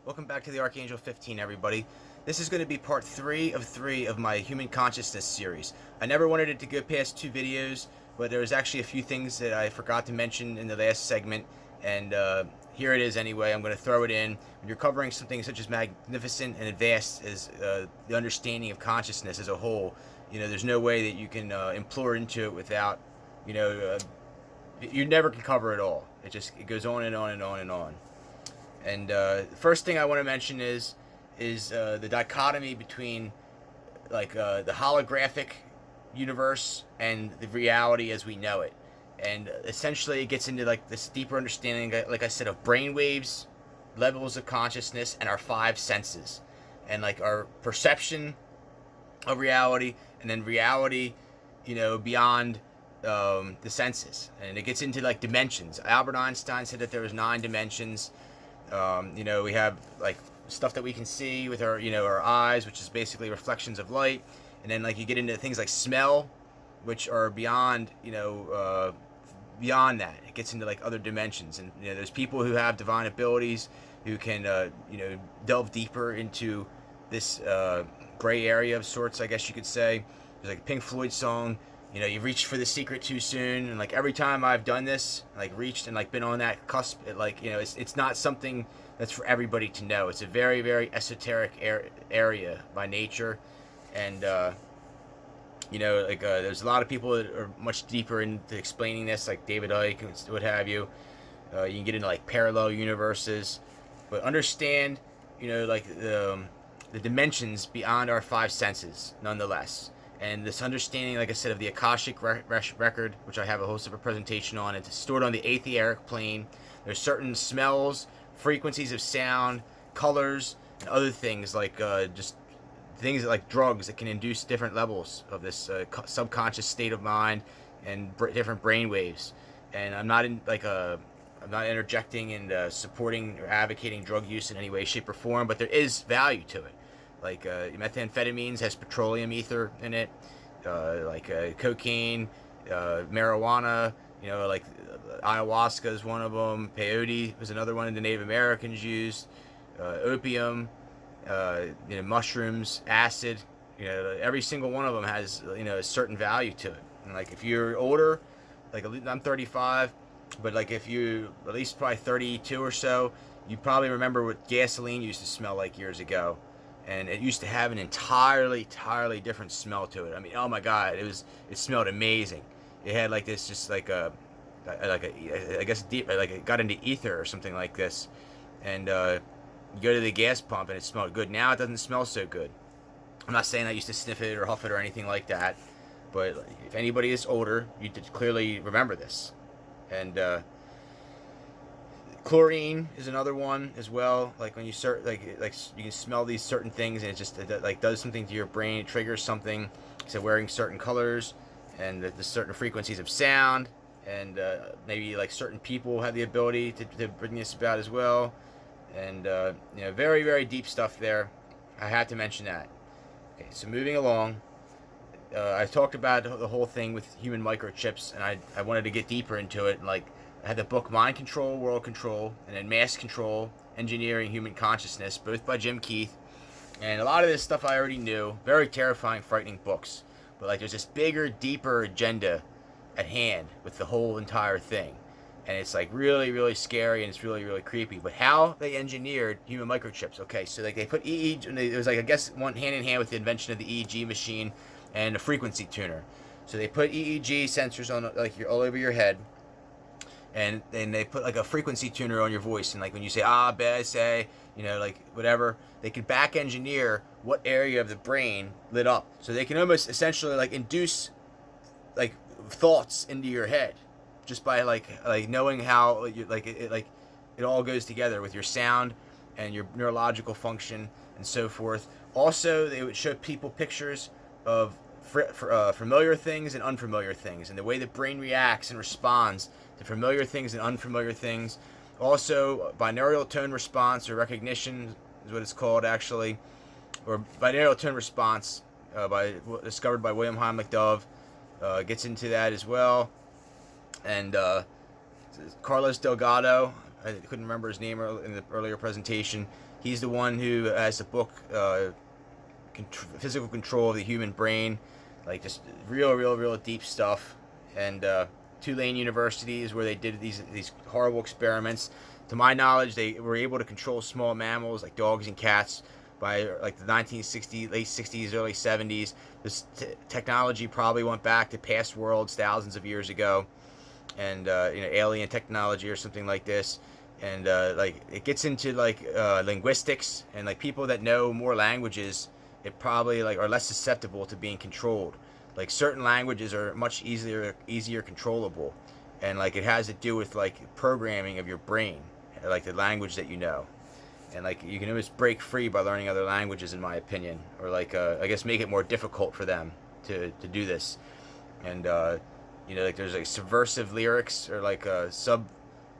Welcome back to the Archangel 15, everybody. This is going to be part 3 of my Human Consciousness series. I never wanted it to go past 2 videos, but there was actually a few things that I forgot to mention in the last segment, and here it is anyway. I'm going to throw it in. When you're covering something such as magnificent and advanced as the understanding of consciousness as a whole, there's no way that you can implore into it without, you never can cover it all. It goes on and on and on and on. And the first thing I want to mention is the dichotomy between the holographic universe and the reality as we know it. And essentially it gets into this deeper understanding, like I said, of brainwaves, levels of consciousness, and our 5 senses. And our perception of reality, and then reality, beyond the senses. And it gets into dimensions. Albert Einstein said that there was 9 dimensions. We have stuff that we can see with our eyes, which is basically reflections of light, and then you get into things like smell, which are beyond beyond that. It gets into other dimensions, and there's people who have divine abilities who can delve deeper into this gray area of sorts, I guess you could say. There's a Pink Floyd song, you reached for the secret too soon, and every time I've done this, reached and been on that cusp, it's not something that's for everybody to know. It's a very, very esoteric area by nature, and there's a lot of people that are much deeper into explaining this, like David Icke and what have you. You can get into parallel universes, but understand, the dimensions beyond our 5 senses, nonetheless. And this understanding, like I said, of the Akashic record, which I have a whole separate presentation on, it's stored on the etheric plane. There's certain smells, frequencies of sound, colors, and other things just things like drugs that can induce different levels of this subconscious state of mind and different brain waves. And I'm not I'm not interjecting and supporting or advocating drug use in any way, shape, or form, but there is value to it. Methamphetamines has petroleum ether in it, cocaine, marijuana, ayahuasca is one of them, peyote was another one the Native Americans used, opium, mushrooms, acid, every single one of them has, a certain value to it. And if you're older, I'm 35, but if you at least probably 32 or so, you probably remember what gasoline used to smell like years ago. And it used to have an entirely different smell to it. I mean, oh my God, it smelled amazing. It had this, just I guess deep, it got into ether or something like this. And you go to the gas pump and it smelled good. Now it doesn't smell so good. I'm not saying I used to sniff it or huff it or anything like that, but if anybody is older, you did clearly remember this. And chlorine is another one as well. When you you can smell these certain things, and it just does something to your brain. It triggers something. So wearing certain colors and the certain frequencies of sound, and maybe certain people have the ability to bring this about as well. And very, very deep stuff there. I had to mention that. Okay, so moving along. I talked about the whole thing with human microchips, and I wanted to get deeper into it. And I had the book Mind Control, World Control, and then Mass Control, Engineering Human Consciousness, both by Jim Keith. And a lot of this stuff I already knew. Very terrifying, frightening books. But there's this bigger, deeper agenda at hand with the whole entire thing. And it's really, really scary, and it's really, really creepy. But how they engineered human microchips. Okay, so they put EEG, and it was I guess one hand in hand with the invention of the EEG machine and a frequency tuner. So they put EEG sensors on all over your head, and then they put a frequency tuner on your voice, and when you say bad, say, whatever, they could back engineer what area of the brain lit up, so they can almost essentially induce thoughts into your head just by knowing how it all goes together with your sound and your neurological function and so forth. Also, they would show people pictures of familiar things and unfamiliar things, and the way the brain reacts and responds to familiar things and unfamiliar things. Also, binaural tone response, or recognition is what it's called actually, or binaural tone response, discovered by William Heinrich Dove, gets into that as well. And Carlos Delgado, I couldn't remember his name in the earlier presentation. He's the one who has the book, Physical Control of the Human Brain, like just real deep stuff. And Tulane University is where they did these horrible experiments. To my knowledge, they were able to control small mammals like dogs and cats by like the 1960s, late 60s, early 70s. This technology probably went back to past worlds thousands of years ago, and alien technology or something like this. And like it gets into like linguistics, and like people that know more languages, it probably like are less susceptible to being controlled. Like certain languages are much easier controllable, and like it has to do with like programming of your brain, like the language that you know. And like you can always break free by learning other languages, in my opinion, or like I guess make it more difficult for them to do this. And like there's like subversive lyrics, or like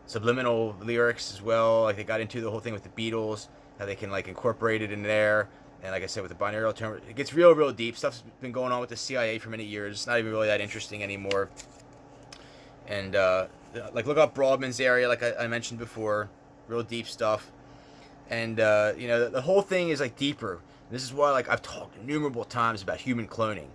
subliminal lyrics as well. Like they got into the whole thing with the Beatles, how they can like incorporate it in there. And like I said, with the binaural term, it gets real deep. Stuff's been going on with the CIA for many years. It's not even really that interesting anymore. And like look up Broadman's area, like I mentioned before, real deep stuff. And the whole thing is like deeper. This is why like I've talked innumerable times about human cloning,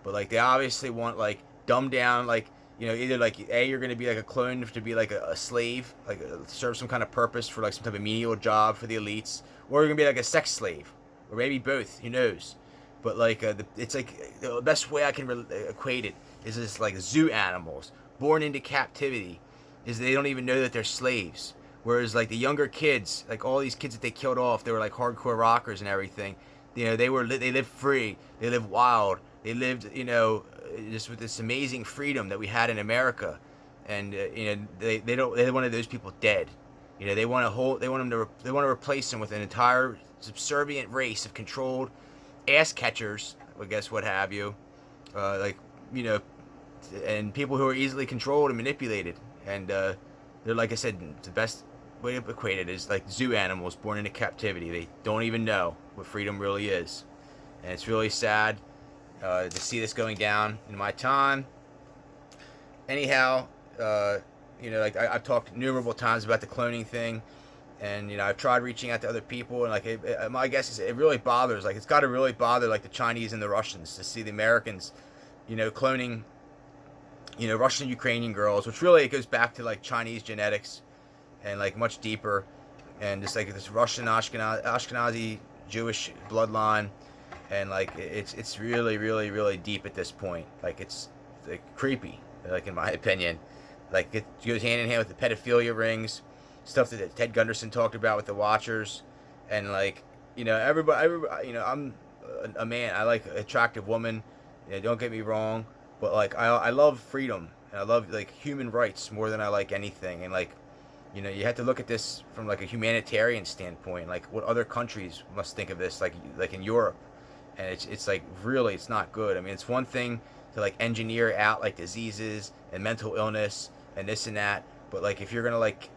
but like they obviously want like dumbed down, like either like you're going to be like a clone to be like a slave, like serve some kind of purpose for like some type of menial job for the elites, or you're going to be like a sex slave, or maybe both. Who knows? But like it's like the best way I can equate it is this like zoo animals born into captivity, is they don't even know that they're slaves. Whereas like the younger kids, like all these kids that they killed off, they were like hardcore rockers and everything. They lived free, they lived wild, they lived just with this amazing freedom that we had in America. And they wanted those people dead. They want to replace them with an entire subservient race of controlled ass catchers, I guess, what have you, and people who are easily controlled and manipulated. And they're, like I said, the best way to equate it is like zoo animals born into captivity. They don't even know what freedom really is, and it's really sad to see this going down in my time. Anyhow, like I've talked innumerable times about the cloning thing, and I've tried reaching out to other people, and like my guess is it really bothers, like it's got to really bother like the Chinese and the Russians to see the Americans, cloning, Russian Ukrainian girls, which really it goes back to like Chinese genetics, and like much deeper, and just like this Russian Ashkenazi Jewish bloodline, and like it's really deep at this point. Like it's like creepy, like in my opinion. Like it goes hand in hand with the pedophilia rings, stuff that Ted Gunderson talked about with the Watchers, and like everybody, I'm a man. I like an attractive woman. Don't get me wrong, but like I love freedom, and I love like human rights more than I like anything. And like you have to look at this from like a humanitarian standpoint, like what other countries must think of this, like in Europe, and it's like really it's not good. I mean, it's one thing to like engineer out like diseases and mental illness and this and that, but like if you're gonna like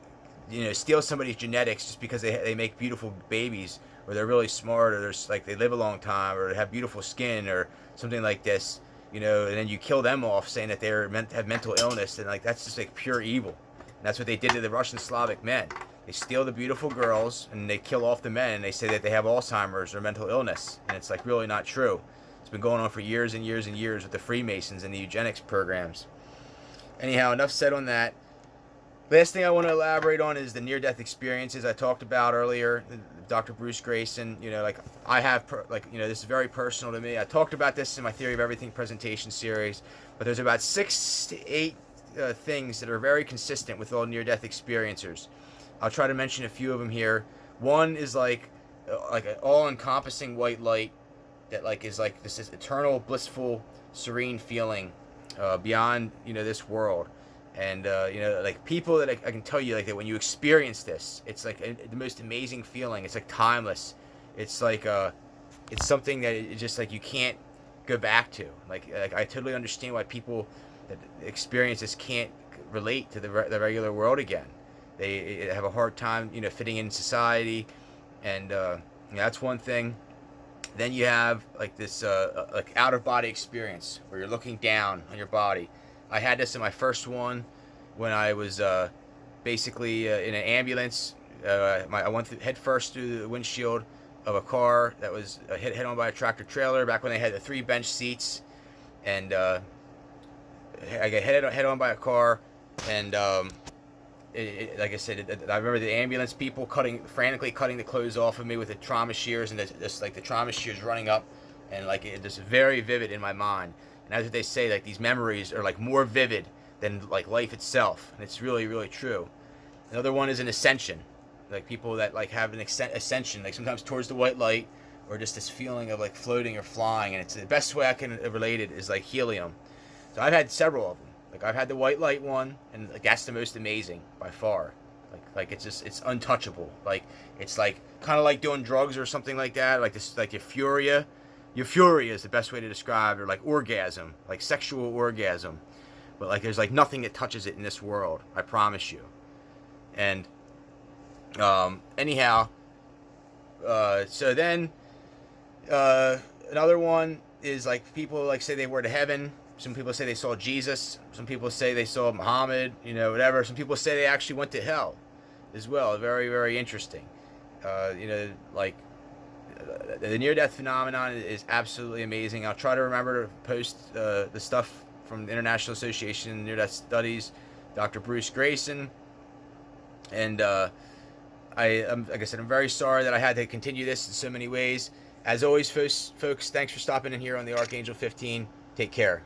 steal somebody's genetics just because they make beautiful babies, or they're really smart, or there's like they live a long time, or they have beautiful skin or something like this, and then you kill them off saying that they're meant to have mental illness, and like that's just like pure evil. And that's what they did to the Russian Slavic men. They steal the beautiful girls and they kill off the men, and they say that they have Alzheimer's or mental illness, and it's like really not true. It's been going on for years and years and years with the Freemasons and the eugenics programs. Anyhow, enough said on that. Last thing I want to elaborate on is the near-death experiences I talked about earlier. Dr. Bruce Greyson, like I have, this is very personal to me. I talked about this in my Theory of Everything presentation series, but there's about 6 to 8 things that are very consistent with all near-death experiencers. I'll try to mention a few of them here. One is like an all-encompassing white light that like is like this eternal, blissful, serene feeling beyond this world. And like people that I can tell you like that when you experience this, it's like the most amazing feeling. It's like timeless. It's like it's something that it's just like you can't go back to. Like I totally understand why people that experience this can't relate to the regular world again. They have a hard time fitting in society, and that's one thing. Then you have like this like out of body experience where you're looking down on your body. I had this in my first one when I was basically in an ambulance. I went head first through the windshield of a car that was hit on by a tractor trailer back when they had the 3 bench seats, and I got head on by a car, and like I said, I remember the ambulance people frantically cutting the clothes off of me with the trauma shears, and the trauma shears running up, and like it just very vivid in my mind. And that's what they say, like these memories are like more vivid than like life itself, and it's really, really true. Another one is an ascension, like people that like have an ascension, like sometimes towards the white light, or just this feeling of like floating or flying. And it's the best way I can relate it is like helium. So I've had several of them. Like I've had the white light one, and like that's the most amazing by far. Like it's untouchable. Like it's like kind of like doing drugs or something like that. Like this, like euphoria. Euphoria is the best way to describe it, or like orgasm, like sexual orgasm. But like there's like nothing that touches it in this world, I promise you. And anyhow, so then another one is like people like say they were to heaven. Some people say they saw Jesus. Some people say they saw Muhammad, you know, whatever. Some people say they actually went to hell as well. Very, very interesting. You know, like the near-death phenomenon is absolutely amazing. I'll try to remember to post the stuff from the International Association of Near-Death Studies, Dr. Bruce Greyson. And like I said, I'm very sorry that I had to continue this in so many ways. As always, folks, thanks for stopping in here on the Archangel 15. Take care.